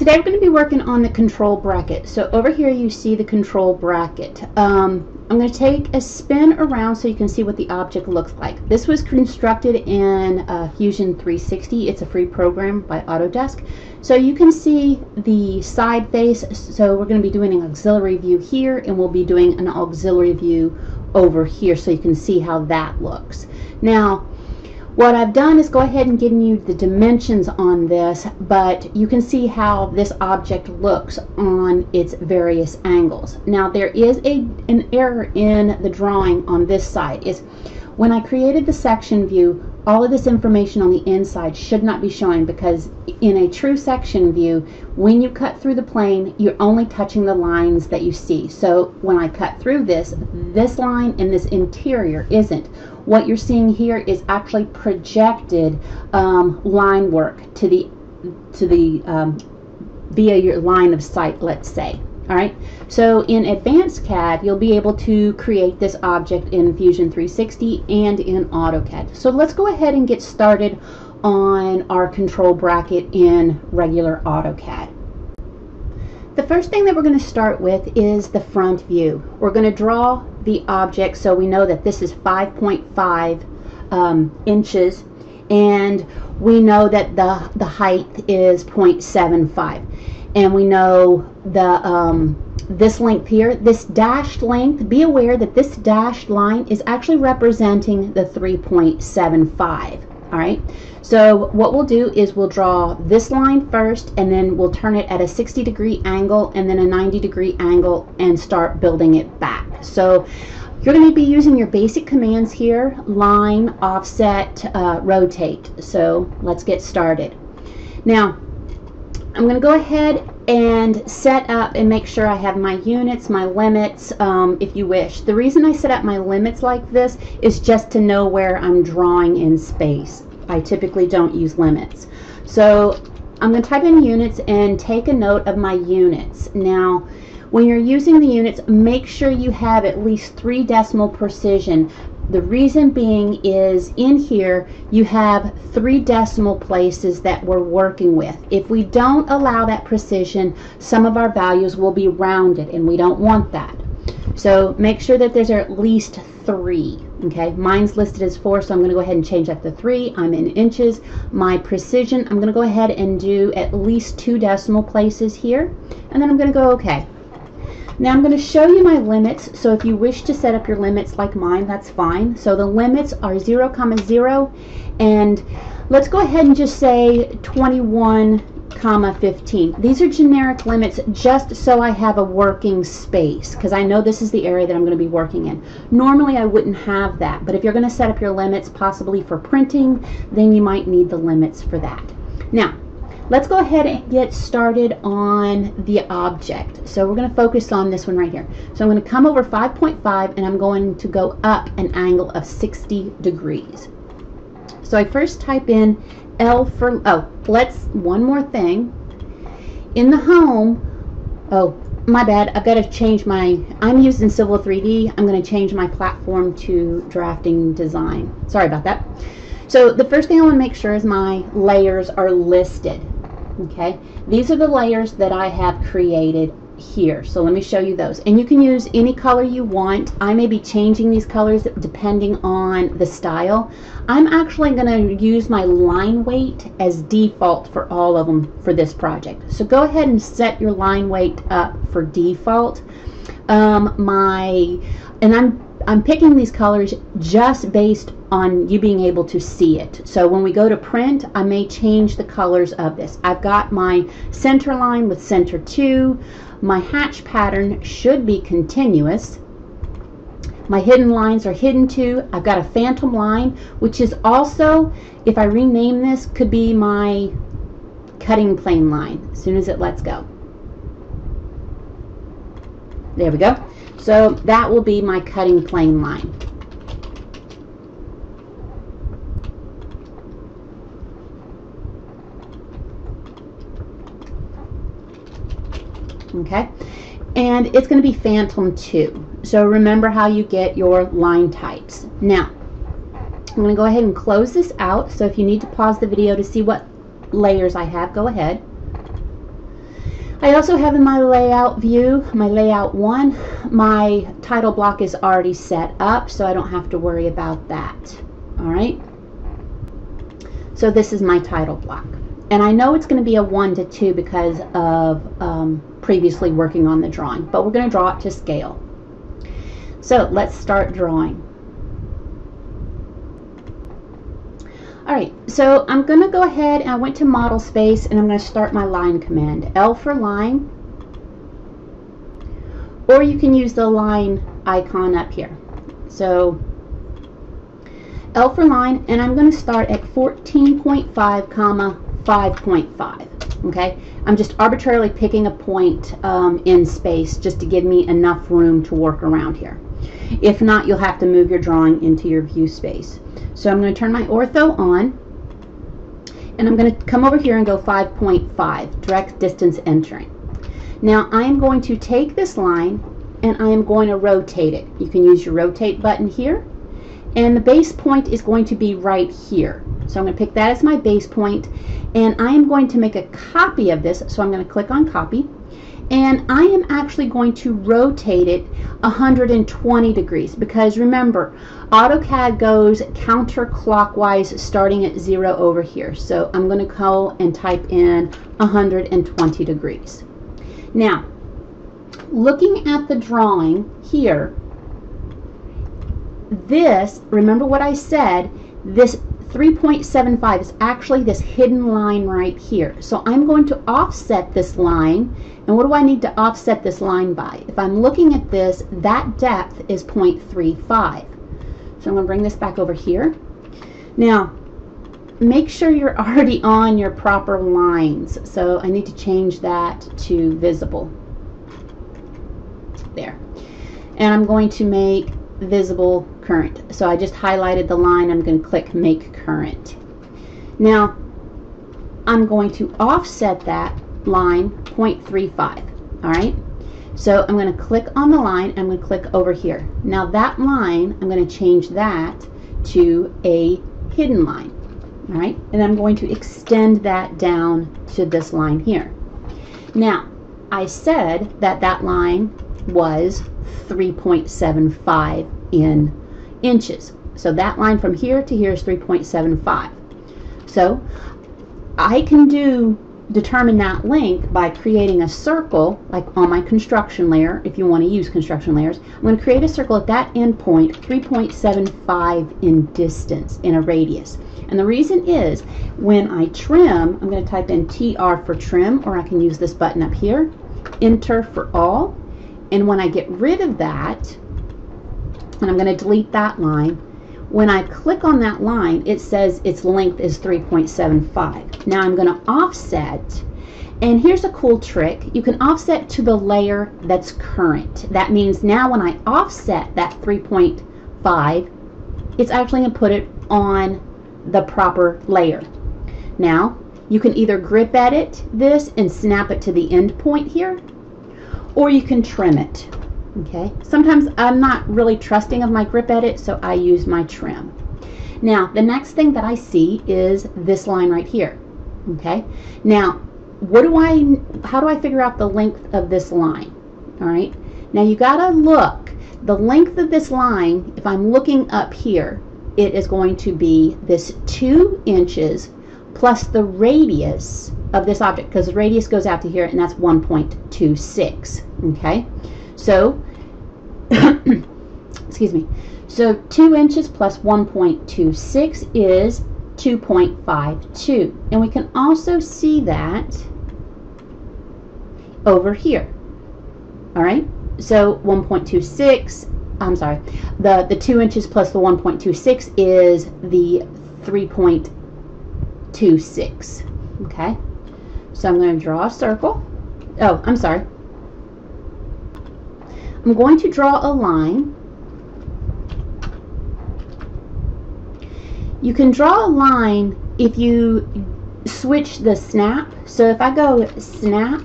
Today we're going to be working on the control bracket. So over here you see the control bracket. I'm going to take a spin around so you can see what the object looks like. This was constructed in Fusion 360. It's a free program by Autodesk. So you can see the side face. So we're going to be doing an auxiliary view here, and we'll be doing an auxiliary view over here so you can see how that looks. Now, what I've done is go ahead and given you the dimensions on this, but you can see how this object looks on its various angles. Now there is an error in the drawing on this side. Is when I created the section view, all of this information on the inside should not be showing, because in a true section view, when you cut through the plane, you're only touching the lines that you see. So when I cut through this line and this interior isn't. What you're seeing here is actually projected line work to the via your line of sight, let's say. All right. So in Advanced CAD, you'll be able to create this object in Fusion 360 and in AutoCAD. So let's go ahead and get started on our control bracket in regular AutoCAD. The first thing that we're going to start with is the front view. We're going to draw the object so we know that this is 5.5 inches, and we know that the height is 0.75, and we know the this length here, this dashed length. Be aware that this dashed line is actually representing the 3.75. All right, so what we'll do is we'll draw this line first, and then we'll turn it at a 60-degree angle and then a 90-degree angle and start building it back. So you're going to be using your basic commands here: line, offset, rotate. So let's get started. Now I'm going to go ahead and set up and make sure I have my units, my limits, if you wish. The reason I set up my limits like this is just to know where I'm drawing in space. I typically don't use limits. So I'm going to type in units and take a note of my units. Now, when you're using the units, make sure you have at least 3 decimal precision. The reason being is in here you have 3 decimal places that we're working with. If we don't allow that precision, some of our values will be rounded, and we don't want that. So make sure that there's at least 3. Okay, mine's listed as 4, so I'm going to go ahead and change that to 3. I'm in inches. My precision, I'm going to go ahead and do at least 2 decimal places here, and then I'm going to go OK. Now I'm going to show you my limits, so if you wish to set up your limits like mine, that's fine. So the limits are 0, 0, and let's go ahead and just say 21, 15. These are generic limits just so I have a working space, because I know this is the area that I'm going to be working in. Normally I wouldn't have that, but if you're going to set up your limits possibly for printing, then you might need the limits for that. Now, let's go ahead and get started on the object. So we're going to focus on this one right here. So I'm going to come over 5.5, and I'm going to go up an angle of 60 degrees. So I first type in L for, one more thing. In the home, my bad, I've got to change I'm using Civil 3D. I'm going to change my platform to Drafting Design. Sorry about that. So the first thing I want to make sure is my layers are listed. Okay, these are the layers that I have created here. So let me show you those. And you can use any color you want. I may be changing these colors depending on the style. I'm actually going to use my line weight as default for all of them for this project. So go ahead and set your line weight up for default. I'm picking these colors just based on you being able to see it. So when we go to print, I may change the colors of this. I've got my center line with center 2. My hatch pattern should be continuous. My hidden lines are hidden 2. I've got a phantom line, which is also, if I rename this, could be my cutting plane line as soon as it lets go. There we go. So that will be my cutting plane line. Okay, and it's going to be Phantom 2. So remember how you get your line types. Now, I'm going to go ahead and close this out. So if you need to pause the video to see what layers I have, go ahead. I also have in my layout view, my layout 1, my title block is already set up, so I don't have to worry about that. All right. So this is my title block. And I know it's going to be a 1 to 2 because of previously working on the drawing, but we're going to draw it to scale. So let's start drawing. All right, so I'm going to go ahead and I went to model space and I'm going to start my line command. L for line, or you can use the line icon up here. So L for line, and I'm going to start at 14.5 comma 5.5. Okay, I'm just arbitrarily picking a point in space just to give me enough room to work around here. If not, you'll have to move your drawing into your view space. So I'm going to turn my ortho on, and I'm going to come over here and go 5.5, direct distance entering. Now I am going to take this line and I am going to rotate it. You can use your rotate button here, and the base point is going to be right here. So I'm going to pick that as my base point, and I am going to make a copy of this. So I'm going to click on copy, and I am actually going to rotate it 120 degrees, because remember, AutoCAD goes counterclockwise starting at 0 over here. So I'm going to go and type in 120 degrees. Now, looking at the drawing here, this, remember what I said, this 3.75 is actually this hidden line right here. So I'm going to offset this line. And what do I need to offset this line by? If I'm looking at this, that depth is 0.35. So I'm going to bring this back over here. Now, make sure you're already on your proper lines. So I need to change that to visible. There. And I'm going to make visible current. So I just highlighted the line. I'm going to click make current. Now I'm going to offset that line 0.35. all right, so I'm going to click on the line. I'm going to click over here. Now that line, I'm going to change that to a hidden line. All right, and I'm going to extend that down to this line here. Now I said that that line was 3.75 in inches. So that line from here to here is 3.75. So I can determine that length by creating a circle, like on my construction layer. If you want to use construction layers, I'm going to create a circle at that end point, 3.75 in distance, in a radius. And the reason is, when I trim, I'm going to type in TR for trim, or I can use this button up here, enter for all. And when I get rid of that, and I'm going to delete that line, when I click on that line, it says its length is 3.75. Now I'm going to offset, and here's a cool trick. You can offset to the layer that's current. That means now when I offset that 3.5, it's actually going to put it on the proper layer. Now you can either grip edit this and snap it to the end point here, or you can trim it. Okay, sometimes I'm not really trusting of my grip edit, so I use my trim. Now the next thing that I see is this line right here. Okay, now how do I figure out the length of this line? All right, now you gotta look, the length of this line, if I'm looking up here, it is going to be this 2 inches plus the radius of this object, because the radius goes out to here, and that's 1.26. okay, so excuse me, so 2 inches plus 1.26 is 2.52, and we can also see that over here. All right, so 1.26, I'm sorry, the 2 inches plus the 1.26 is the 3.26. okay, so I'm going to draw a circle. Oh, I'm sorry, I'm going to draw a line. You can draw a line if you switch the snap. So if I go snap,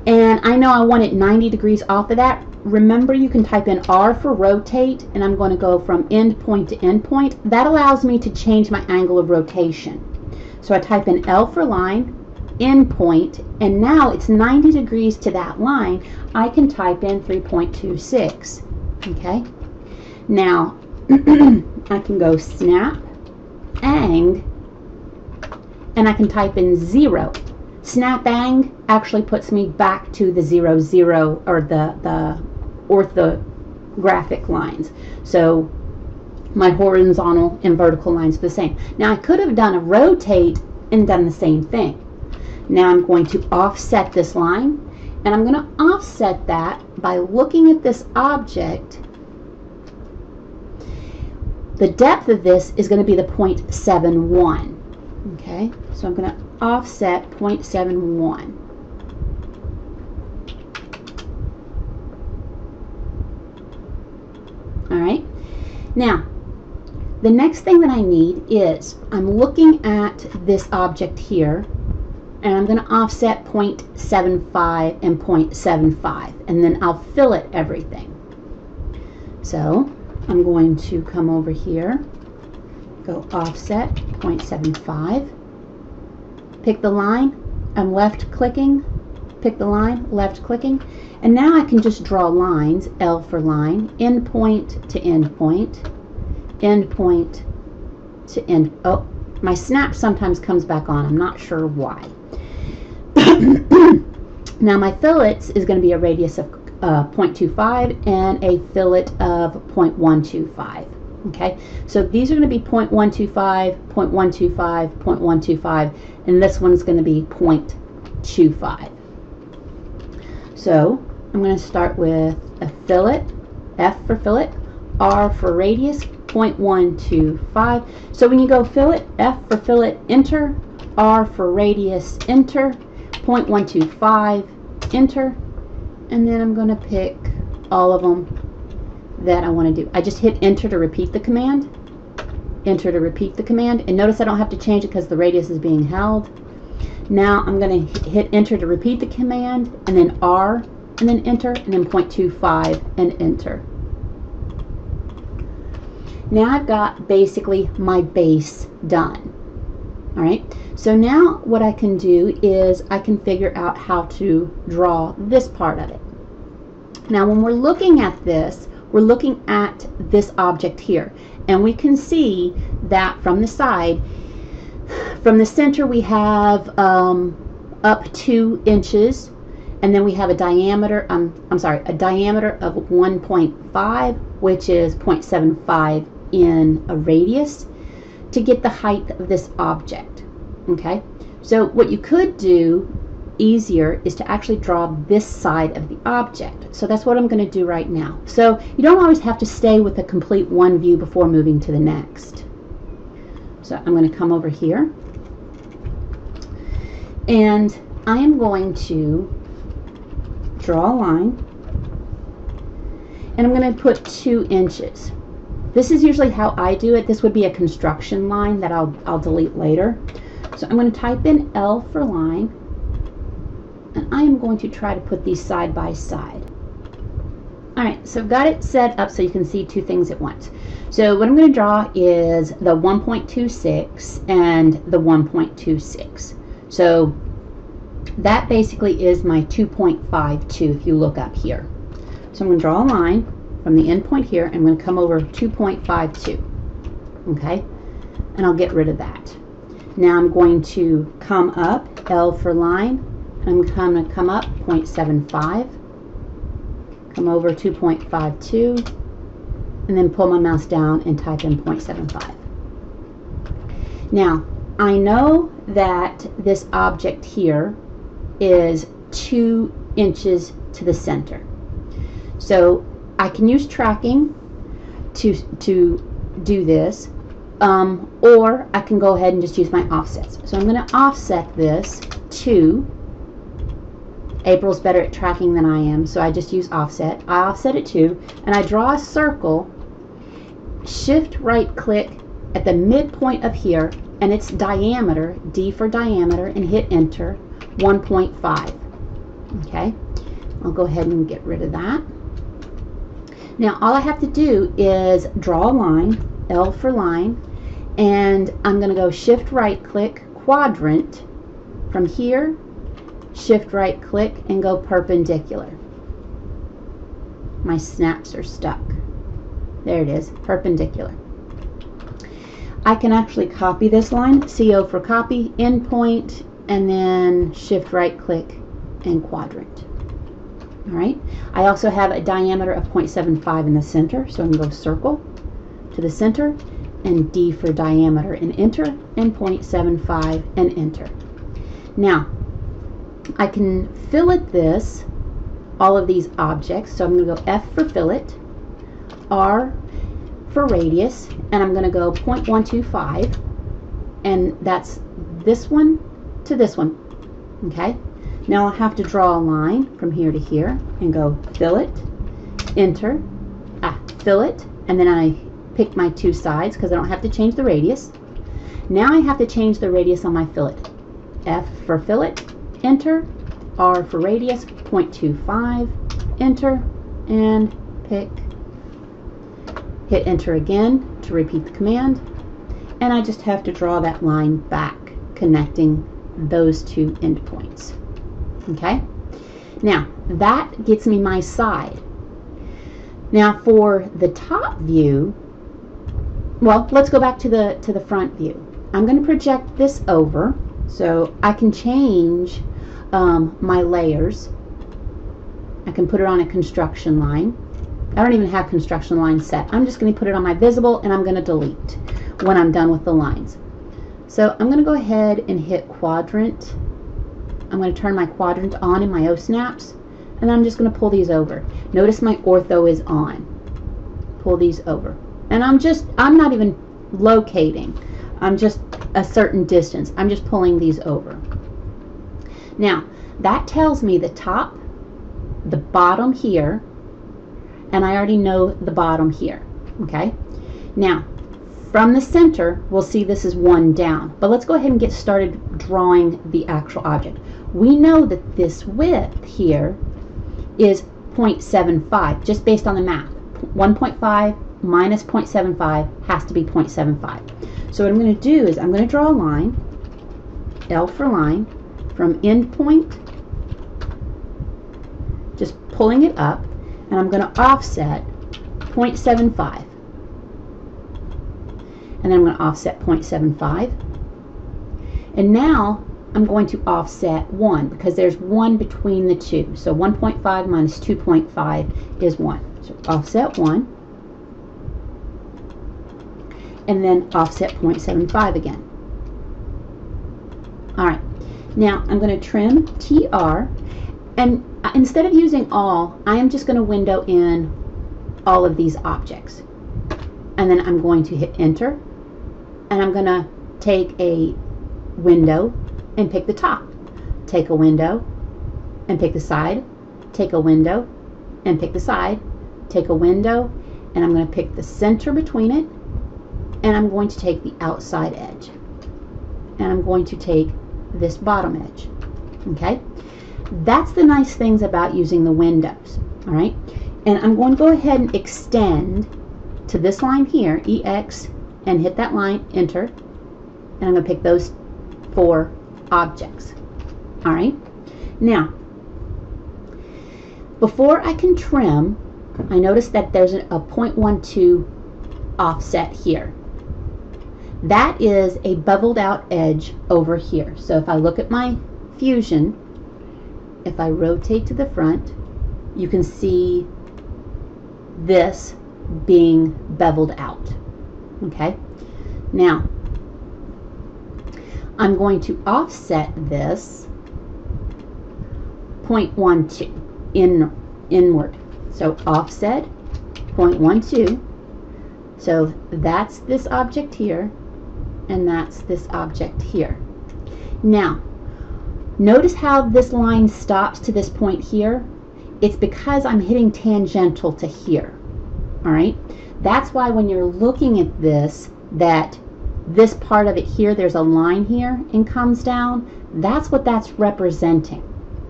and I know I want it 90 degrees off of that, remember you can type in R for rotate, and I'm going to go from end point to end point. That allows me to change my angle of rotation. So I type in L for line, endpoint, and now it's 90 degrees to that line, I can type in 3.26. Okay, now I can go snap, ang, and I can type in 0. Snap ang actually puts me back to the 0, 0, or the orthographic lines. So my horizontal and vertical lines are the same. Now I could have done a rotate and done the same thing. Now I'm going to offset this line, and I'm going to offset that by looking at this object. The depth of this is going to be the 0.71. Okay, so I'm going to offset 0.71. All right, now the next thing that I need is I'm looking at this object here, and I'm going to offset 0.75 and 0.75, and then I'll fillet everything. So I'm going to come over here, go offset 0.75, pick the line, I'm left clicking, pick the line, left clicking, and now I can just draw lines, L for line, endpoint to endpoint, endpoint to end. Oh, my snap sometimes comes back on, I'm not sure why. Now my fillets is going to be a radius of 0.25 and a fillet of 0.125. Okay, so these are going to be 0.125, 0.125, 0.125, and this one's going to be 0.25. So I'm going to start with a fillet, F for fillet, R for radius, 0.125. So when you go fillet, F for fillet, enter, R for radius, enter, 0.125, enter, and then I'm going to pick all of them that I want to do. I just hit enter to repeat the command, enter to repeat the command, and notice I don't have to change it because the radius is being held. Now I'm going to hit enter to repeat the command, and then R, and then enter, and then 0.25 and enter. Now I've got basically my base done. Alright, so now what I can do is I can figure out how to draw this part of it. Now when we're looking at this, we're looking at this object here, and we can see that from the side, from the center we have up 2 inches, and then we have a diameter, a diameter of 1.5, which is 0.75 in a radius, to get the height of this object. Okay, so what you could do easier is to actually draw this side of the object. So that's what I'm going to do right now. So you don't always have to stay with a complete one view before moving to the next. So I'm going to come over here, and I am going to draw a line, and I'm going to put 2 inches. This is usually how I do it. This would be a construction line that I'll delete later. So I'm going to type in L for line, and I am going to try to put these side by side. Alright, so I've got it set up so you can see 2 things at once. So what I'm going to draw is the 1.26 and the 1.26. So that basically is my 2.52 if you look up here. So I'm going to draw a line from the end point here, and I'm going to come over 2.52. Okay, and I'll get rid of that. Now I'm going to come up, L for line, and I'm going to come up 0.75, come over 2.52, and then pull my mouse down and type in 0.75. Now I know that this object here is 2 inches to the center, so I can use tracking to do this, or I can go ahead and just use my offsets. So I'm going to offset this to, April's better at tracking than I am, so I just use offset. I offset it to, and I draw a circle, shift right click at the midpoint of here, and its diameter, D for diameter, and hit enter, 1.5. Okay, I'll go ahead and get rid of that. Now all I have to do is draw a line, L for line, and I'm going to go shift right click, quadrant, from here, shift right click and go perpendicular. My snaps are stuck. There it is, perpendicular. I can actually copy this line, CO for copy, endpoint, and then shift right click and quadrant. All right. I also have a diameter of 0.75 in the center, so I'm going to go circle to the center and D for diameter and enter, and 0.75 and enter. Now, I can fillet this, all of these objects, so I'm going to go F for fillet, R for radius, and I'm going to go 0.125, and that's this one to this one. Okay, now I'll have to draw a line from here to here and go fillet, enter, fillet, and then I pick my two sides because I don't have to change the radius. Now I have to change the radius on my fillet. F for fillet, enter, R for radius, 0.25, enter, and pick. Hit enter again to repeat the command, and I just have to draw that line back connecting those two endpoints. Okay, now that gets me my side. Now for the top view, well, let's go back to the front view. I'm going to project this over so I can change my layers. I can put it on a construction line. I don't even have construction lines set. I'm just going to put it on my visible, and I'm going to delete when I'm done with the lines. So I'm going to go ahead and hit quadrant. I'm going to turn my quadrant on in my O-snaps, and I'm just going to pull these over. Notice my ortho is on. Pull these over. And I'm not even locating. I'm just a certain distance. I'm just pulling these over. Now, that tells me the top, the bottom here, and I already know the bottom here. Okay? Now, from the center, we'll see this is one down. But let's go ahead and get started drawing the actual object. We know that this width here is 0.75, just based on the math. 1.5 minus 0.75 has to be 0.75. So what I'm going to do is I'm going to draw a line, L for line, from endpoint, just pulling it up, and I'm going to offset 0.75. And then I'm going to offset 0.75. And now I'm going to offset 1 because there's 1 between the two. So 1.5 minus 2.5 is 1. So offset 1. And then offset 0.75 again. Alright, now I'm going to trim TR, and instead of using all, I am just going to window in all of these objects. And then I'm going to hit enter, and I'm going to take a window and pick the top. Take a window and pick the side. Take a window and pick the side. Take a window, and I'm going to pick the center between it, and I'm going to take the outside edge, and I'm going to take this bottom edge. Okay, that's the nice things about using the windows. All right, and I'm going to go ahead and extend to this line here, EX, and hit that line, enter, and I'm going to pick those 4 objects. All right, now before I can trim, I notice that there's a 0.12 offset here. That is a beveled out edge over here. So if I look at my Fusion, if I rotate to the front, you can see this being beveled out. Okay, now I'm going to offset this 0.12 inward. So offset 0.12. So that's this object here, and that's this object here. Now, notice how this line stops to this point here. It's because I'm hitting tangential to here. All right, that's why when you're looking at this, that this part of it here, there's a line here and comes down. That's what that's representing.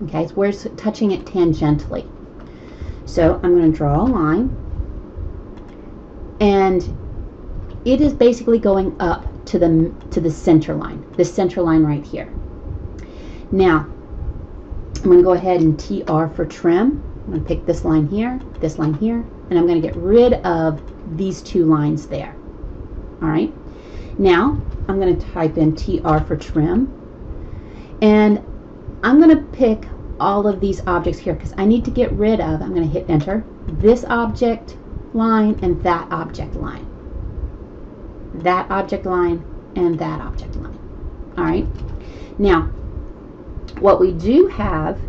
Okay, it's where it's touching it tangentially. So I'm going to draw a line, and it is basically going up to the center line, this center line right here. Now, I'm going to go ahead and TR for trim. I'm going to pick this line here, and I'm going to get rid of these two lines there. All right. Now, I'm going to type in TR for trim, and I'm going to pick all of these objects here because I need to get rid of, I'm going to hit enter, this object line and that object line. That object line and that object line. All right. Now, what we do have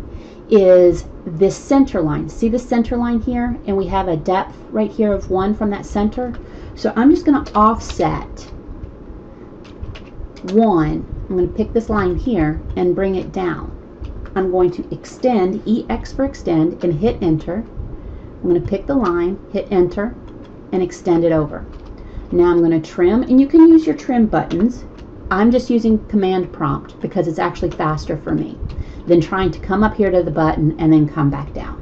is this center line. See the center line here? And we have a depth right here of 1 from that center. So I'm just going to offset 1. I'm going to pick this line here and bring it down. I'm going to extend, EX for extend, and hit enter. I'm going to pick the line, hit enter, and extend it over. Now I'm going to trim, and you can use your trim buttons. I'm just using command prompt because it's actually faster for me than trying to come up here to the button and then come back down.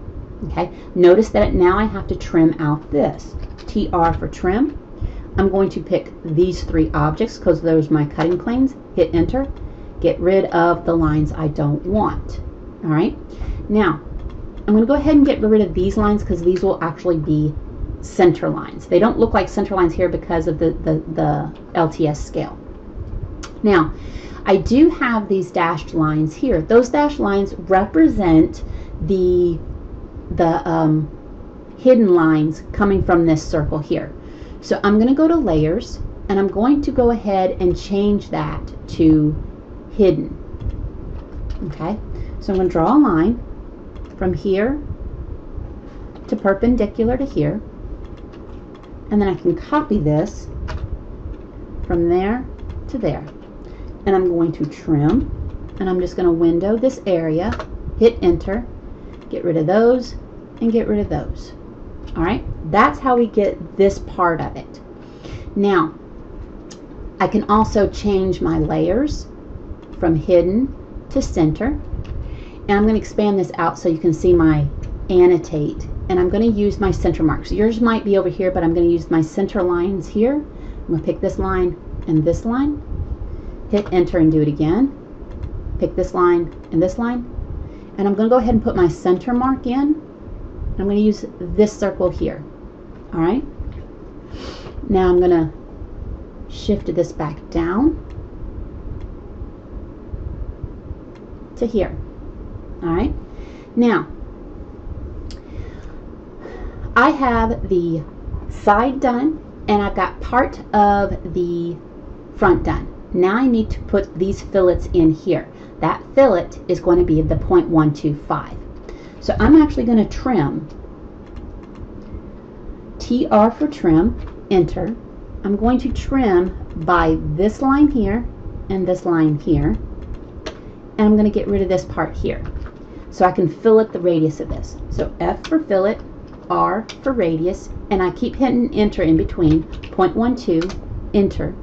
Okay, notice that now I have to trim out this. TR for trim. I'm going to pick these 3 objects because those are my cutting planes. Hit enter. Get rid of the lines I don't want. All right. Now, I'm going to go ahead and get rid of these lines because these will actually be center lines. They don't look like center lines here because of the LTS scale. Now, I do have these dashed lines here. Those dashed lines represent the hidden lines coming from this circle here. So I'm going to go to layers, and I'm going to go ahead and change that to hidden. Okay, so I'm going to draw a line from here to perpendicular to here, and then I can copy this from there to there, and I'm going to trim, and I'm just going to window this area, hit enter, get rid of those and get rid of those. All right, that's how we get this part of it. Now I can also change my layers from hidden to center, and I'm going to expand this out so you can see my annotate, and I'm going to use my center marks. Yours might be over here, but I'm going to use my center lines here. I'm going to pick this line and this line, hit enter and do it again, pick this line and this line, and I'm going to go ahead and put my center mark in. I'm going to use this circle here. All right, now I'm going to shift this back down to here. All right, now I have the side done, and I've got part of the front done. Now I need to put these fillets in here. That fillet is going to be the 0.125. So I'm actually going to trim, TR for trim, enter. I'm going to trim by this line here and this line here, and I'm going to get rid of this part here so I can fillet the radius of this. So F for fillet, R for radius, and I keep hitting enter in between, 0.12, enter,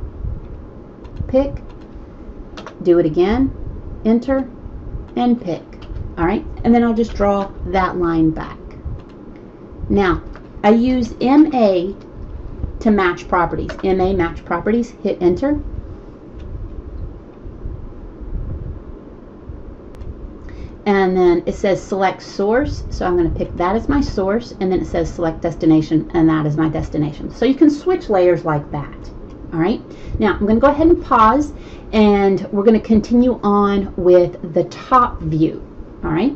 pick, do it again, enter, and pick. All right, and then I'll just draw that line back. Now, I use MA to match properties. MA match properties, hit enter. And then it says select source, so I'm going to pick that as my source, and then it says select destination, and that is my destination. So you can switch layers like that. All right, now I'm going to go ahead and pause, and we're going to continue on with the top view. All right.